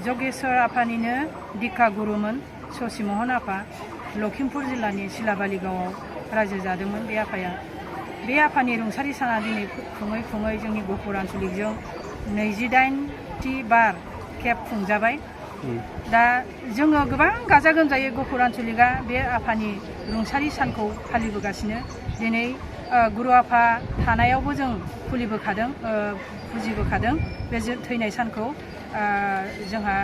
जगेश्वर आफानिनो दिक्षा गुरुमोन ससि महन आफा लखिमपुर जिल्लानि सिलाबालि गावआव रायजो जादोंमोन बे आफाया। बे आफानि रुंसारि साना दिनै खुङै खुङै जोंनि गहपुर आन्चलिकजों 28थि बार खेब खुंजाबाय। दा जोङो गोबां गाजा गोमजायै गहपुर आन्चलिकआ बे आफानि रुंसारि सानखौ फालिबोगासिनो। दिनै गुरु आफा थानायावबो जों फुजिबोखादों बे थैनाय सानखौ। जोंहा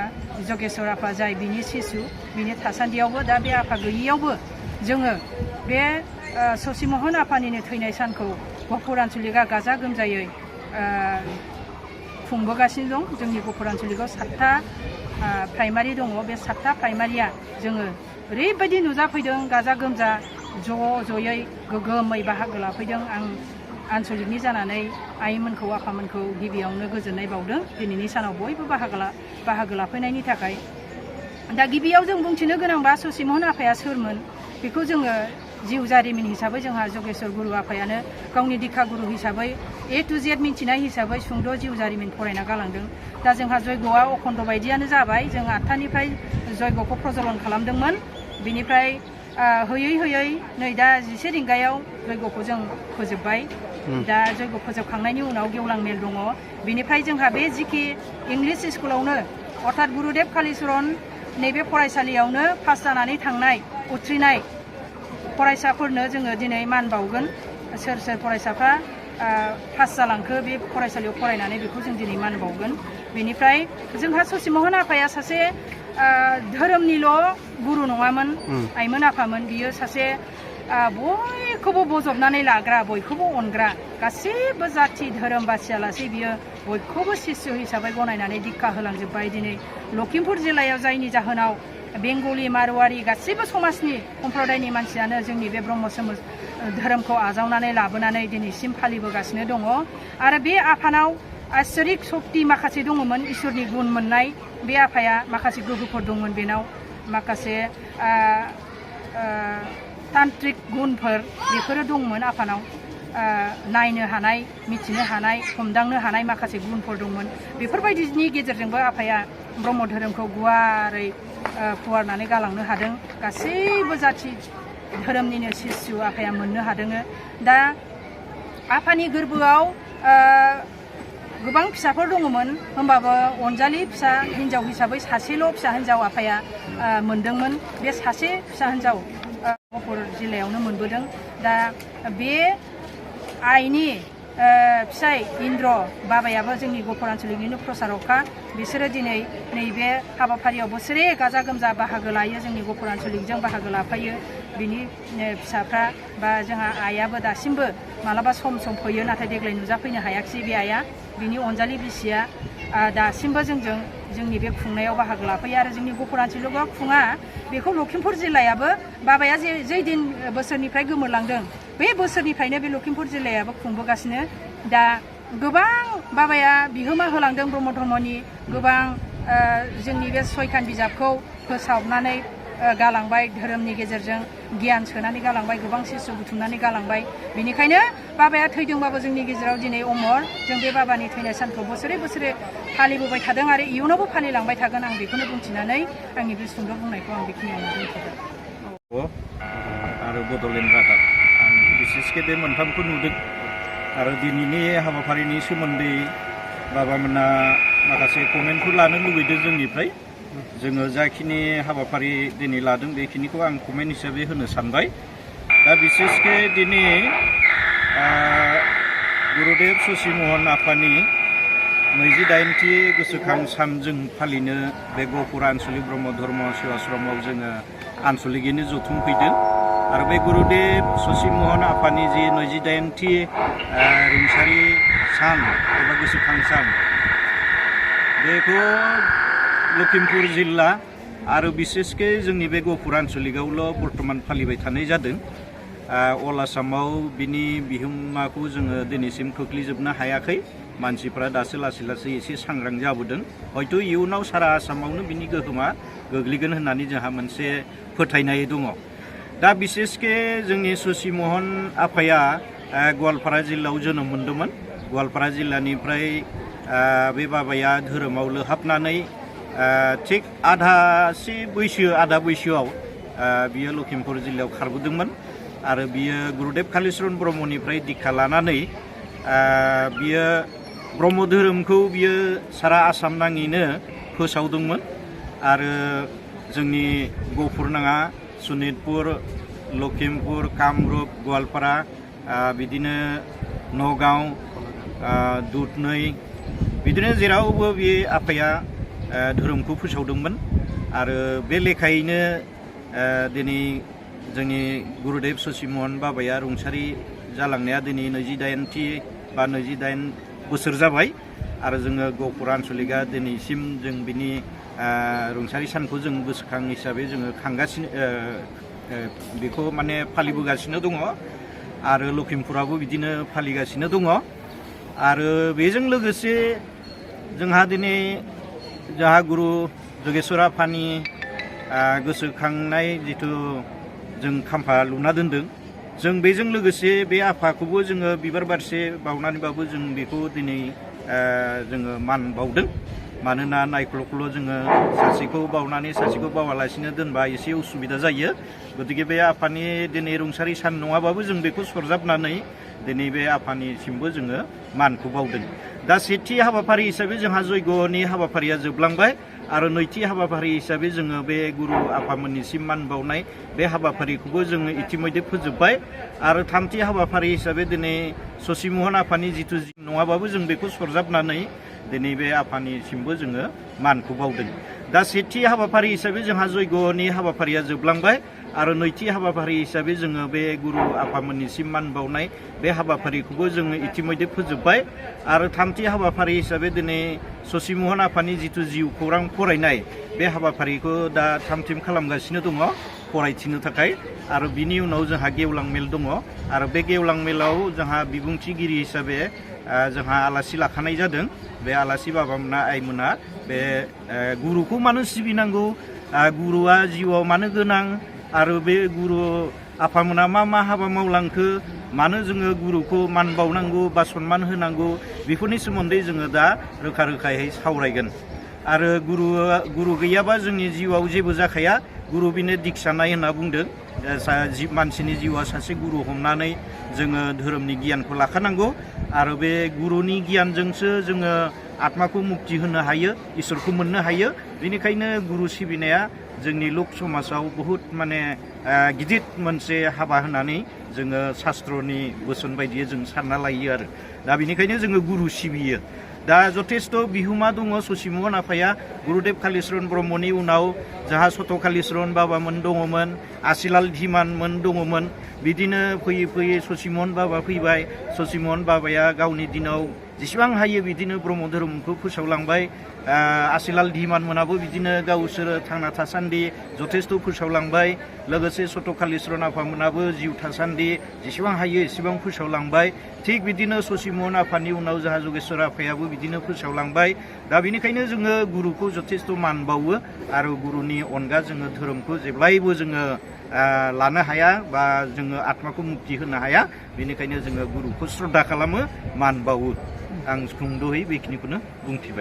जगेश्वर आफा जाय बिनि सिसु बिनि थासान्दियावबो दा बे आफा गैयियावबो जोङो बे ससि महन आफानिनो थैनाय सानखौ गहपुर आन्चलिकआ गाजा गोमजायै खुंबोगासिनो दं। जोंनि गहपुर आन्चलिकआव 7था प्राइमारि दङ। बे 7था प्राइमारिया जोङो ओरैबायदि नुजाफैदों गाजा गोमजा ज'यै गोगोमै बाहागो लाफैदों। आं आन्चलिकनि जानानै आइमोनखौ आफामोनखौ गिबियावनो गोजोननाय बावदों दिनैनि सानाव बयबो बाहागो लाफैनायनि थाखाय। दा गिबियाव जों बुंथिनो गोनांबा ससि महन आफाया सोरमोन बेखौ जोङो जिउ जारिमिन हिसाबै जोंहा जगेश्वर गुरु आफायानो गावनि दिक्षा गुरु हिसाबै A to Z मिन्थिनाय हिसाबै सुंद' जिउ जारिमिन फरायना गालांदों। दा जोंहा जयग'आ अखन्द बायदियानो जाबाय। जों 8थानिफ्राय जयग'खौ प्रज्वलन खालामदोंमोन। बिनिफ्राय होयै नै दा 11 रिंगायाव जयग'खौ जों फोजोबबाय। दा जयग' फोजोबखांनायनि उनाव गेवलां मेल दङ। बिनिफ्राय जोंहा बे जिखि इंलिश स्कुलावनो अर्थात गुरुदेव कालीचरण नैबे फरायसालियावनो पास जानानै थांनाय उथ्रिनाय फरायसाफोरनो जोङो दिनै मान बावगोन। सोर फरायसाफ्रा पास जालांखो बे फरायसालियाव फरायनानै बेखौ जों दिनै मान बावगोन। बेनिफ्राय जोंहा ससि महन आफाया सासे धोरोमनिल' गुरु नङामोन, आइमोन आफामोन। बियो सासे बयखौबो बजबनानै लाग्रा, बयखौबो अनग्रा, गासैबो जाथि धोरोम बासियालासे बियो बयखौबो सिसु हिसाबै गनायनानै दिक्षा होलांजोब्बाय। दिनै लखिमपुर जिल्लायाव जायनि जाहोनाव बेंगलि मारवारि गासैबो समाजनि सम्प्रदायनि मानसियानो जोंनि बे ब्रह्म धोरोमखौ आजावनानै लाबोनानै दिनैसिम फालिबोगासिनो दङ। आरो बे आफानाव आश्चर्यिक शक्ति माखासे दङमोन, इसोरनि गुन मोननाय। बे आफाया माखासे गोहोफोर दंमोन, बेनाव माखासे तान्त्रिक गुनफोर बेफोरो दंमोन आफानाव। नायनो हानाय, मिथिनो हानाय, हमदांनो हानाय माखासे गुनफोर दंमोन। बेफोरबायदिनि गेजेरजोंबो आफाया ब्रह्म धोरोमखौ गुवारै फुवारनानै गालांनो हादों। गासैबो जाथि धोरोमनिनो सिसु आफाया मोननो हादों। दा आफानि गोरबोआव गोबां फिसाफोर दङमोन, होमबाबो अनजालि फिसा हिन्जाव हिसाबै सासेल' फिसा हिन्जाव आफाया मोनदोंमोन। बे सासे फिसा हिन्जाव गहपुर जिल्लायावनो मोनबोदों। दा बे आइनि फिसाय इन्द्र बाबायाबो जोंनि गहपुर आन्चलिकनिनो प्रसारकखा। बिसोरो दिनै नैबे हाबाफारियाव बोसोरे गाजा गोमजा बाहागो लायो, जोंनि गहपुर आन्चलिकजों बाहागो लाफायो। बिनि फिसाफ्रा बा जोंहा आइयाबो दासिमबो मालाबा सम फैयो, नाथाय देग्लाय नुजाफैनो हायाखिसै बे आइया। बिनि अनजालि बिसिया दासिमबो जोंनि बे खुंनायाव बाहागो लाफैयो। आरो जोंनि गहपुर आन्चलिकआव खुङा बेखौ लखिमपुर जिल्लायाबो बाबाया जै दिन बोसोरनिफ्राय गोमोरलांदों बे बोसोरनिफ्रायनो बे लखिमपुर जिल्लायाबो खुंबोगासिनो। दा गोबां बाबाया बिहोमा होलांदों ब्रह्म धर्मनि। गोबां जोंनि बे सयखान बिजाबखौ फोसावनानै गालांबाय, धोरोमनि गेजेरजों गियान सोनानै गालांबाय, गोबां सिसु बुथुमनानै गालांबाय। बेनिखायनो बाबाया थैदोंबाबो जोंनि गेजेराव दिनै अमर। जों बे बाबानि थैनाय सानखौ बोसोरे फालिबोबाय थादों आरो इयुनावबो फालिलांबाय थागोन। आं बेखौनो बुंथिनानै आंनि बे सुंद' बुंनायखौ आं बेखिनियावनो दोनथ'बाय। आरो बड'लेण्ड रादाब आं बिसेसके बे मोनथामखौ नुदों। आरो दिनैनि हाबाफारिनि सोमोन्दै बाबामोना माखासे कमेन्टखौ लानो लुबैदों जोंनिफ्राय। जोङो जाखिनि हाबाफारि दिनै लादों बेखिनिखौ आं कमेन्ट हिसाबै होनो सानबाय। दा बिसेसके दिनै गुरुदेव ससि महन आफानि 28थि गोसोखां सान जों फालिनो बे गहपुर आन्चलिक ब्रह्म धर्म सेवाश्रमआव जोङो आन्चलिकैनो जथुमफैदों। आरो बे गुरुदेव ससि महन आफानि जि 28थि रुंसारि सान एबा गोसोखां सान, बेखौ लखिमपुर जिल्ला आरो बिसेसके जोंनि बे गहपुर आन्चलिकआवल' बर्थमान फालिबाय थानाय जादों। अल आसामाव बिनि बिहोमाखौ जोङो दिनैसिम खोख्लैजोबनो हायाखै। मानसिफ्रा दासो लासै एसे सांग्रां जाबोदों। हयथ' इयुनाव सारा आसामावनो बिनि गोहोमा गोग्लैगोन होननानै जोंहा मोनसे फोथायनाय दङ। दा बिसेसके जोंनि ससि महन आफाया गवालपारा जिल्लायाव जोनोम मोन्दोंमोन। गवालपारा जिल्लानिफ्राय बे बाबाया धोरोमाव लोहाबनानै थिग आधा बैसोआव बियो लखिमपुर जिल्लायाव खारबोदोंमोन आरो बियो गुरुदेब कालिचरन ब्रह्मनिफ्राय दीक्षा लानानै बियो ब्रह्म धोरोमखौ बियो सारा आसाम नाङैनो फोसावदोंमोन आरो जोंनि गहपुर नाङा सनितपुर लखिमपुर कामरुप गवालपारा बिदिनो नगाव दुधनै बिदिनो जेरावबो बे आफाया धोरोमखौ फोसावदोंमोन आरो बे लेखायैनो दिनै जोंनि गुरुदेब सचि महन बाबाया रुंसारि जालांनाया दिनै 28 बोसोर जाबाय आरो जोङो गहपुर आन्चलिकआ दिनैसिम जों बिनि रुंसारि सानखौ जों गोसोखां हिसाबै जोङो खांगासिनो बेखौ माने फालिबोगासिनो दङ आरो लखिमपुराबो बिदिनो फालिगासिनो दङ आरो बेजों लोगोसे जोंहा दिनै गुरु जगेश्वर आफानि गोसोखांनाय जिथु जों खाम्फा लुना दोनदों जों बेजों लोगोसे बे आफाखौबो जोङो बिबार बारसे बावनानैबाबो जों बेखौ दिनै जोङो मान बावदों मानोना नायख्ल'ख्ल' जोङो सासेखौ बावनानै सासेखौ बावालासिनो दोनबा एसे उसुबिदा जायो गतिके बे आफानि दिनै रुंसारि सान नङाबाबो जों बेखौ सरजाबनानै दिनै बे आफानिसिमबो जोङो मानखौ बावदों दा सेथि हाबाफारि हिसाबै जोंहा जयग'नि हाबाफारिया जोबलांबाय आरो नैथि हाबाफारि हिसाबै जोङो बे गुरु आफामोननिसिम मान बावनाय बे हाबाफारिखौबो जोङो इतिमध्ये फोजोबबाय आरो थामथि हाबाफारि हिसाबै दिनै सचि महन आफानि जिथु नङाबाबो जों बेखौ सरजाबनानै दिनै बे आफानिसिमबो जोङो मानखौ बावदों दा सेथि हाबाफारि हिसाबै जोंहा जयग'नि हाबाफारिया जोबलांबाय आरो नैथि हाबाफारि हिसाबै जोङो बे गुरु आफामोननिसिम मान बावनाय बे हाबाफारिखौबो जोङो इतिमध्ये फोजोबबाय आरो थामथि हाबाफारि हिसाबै दिनै सचि महन आफानि जिथु जिउ खौरां फरायनाय बे हाबाफारिखौ दा थाम-थिम खालामगासिनो दङ फरायथिनो थाखाय आरो बिनि उनाव जोंहा गेवलां मेल दङ आरो बे गेवलां मेलाव जोंहा बिबुंथिगिरि हिसाबै जोंहा आलासि लाखानाय जादों बे आलासि बाबामोना आइमोना बे गुरुखौ मानो सिबिनांगौ गुरुआ जिउआव मानो गोनां आरो बे गुरु आफामोना मा हाबा मावलांखो मानो जोङो गुरुखौ मान बावनांगौ बा सन्मान होनांगौ बेफोरनि सोमोन्दै जोङो दा रोखा रोखायै सावरायगोन आरो गुरु गैयाबा जोंनि जिउआव जेबो जाखाया गुरु बिनो दिक्षानाय होनना बुंदों मानसिनि जिउआ सासे गुरु हमनानै जोङो धोरोमनि गियानखौ लाखानांगौ आरो बे गुरुनि गियानजोंसो जोङो आत्माखौ मुक्ति होनो हायो इसोरखौ मोननो हायो बेनिखायनो गुरु सिबिनाया जोंनि लक समाजाव बहुद माने गिदिर मोनसे हाबा होननानै जोङो शास्त्रनि बोसोन बायदियै जों सानना लायो आरो दा बेनिखायनो जोङो गुरु सिबियो दा जथेस्थ' बिहोमा दङ सचि महन आफाया गुरुदेब कालिचरन ब्रह्मनि उनाव जोंहा सत कालिचरन बाबामोन दङमोन आसिलाल धिमानमोन दङमोन बिदिनो फैयै फैयै सचि महन बाबा फैबाय सचि महन बाबाया गावनि दिनाव जेसेबां हायो बिदिनो ब्रह्म धोरोमखौ फोसावलांबाय आसिलाल धिमान मोनाबो बिदिनो गावसोरो थांना थासान्दि जथेस्थ' फोसावलांबाय लोगोसे सत कालिचरन आफामोनाबो जिउ थासान्दि जेसेबां हायो एसेबां फोसावलांबाय थिग बिदिनो सचि महन आफानि उनाव जोंहा जगेश्वर आफायाबो बिदिनो फोसावलांबाय दा बेनिखायनो जोङो गुरुखौ जथेस्थ' मान बावो आरो गुरुनि अनगा जोङो धोरोमखौ जेब्लायबो जोङो लानो हाया बा जोङो आत्माखौ मुक्ति होनो हाया बेनिखायनो जोङो गुरुखौ श्रद्धा खालामो मान बावो आं सुंद'यै बेखिनिखौनो बुंथिबाय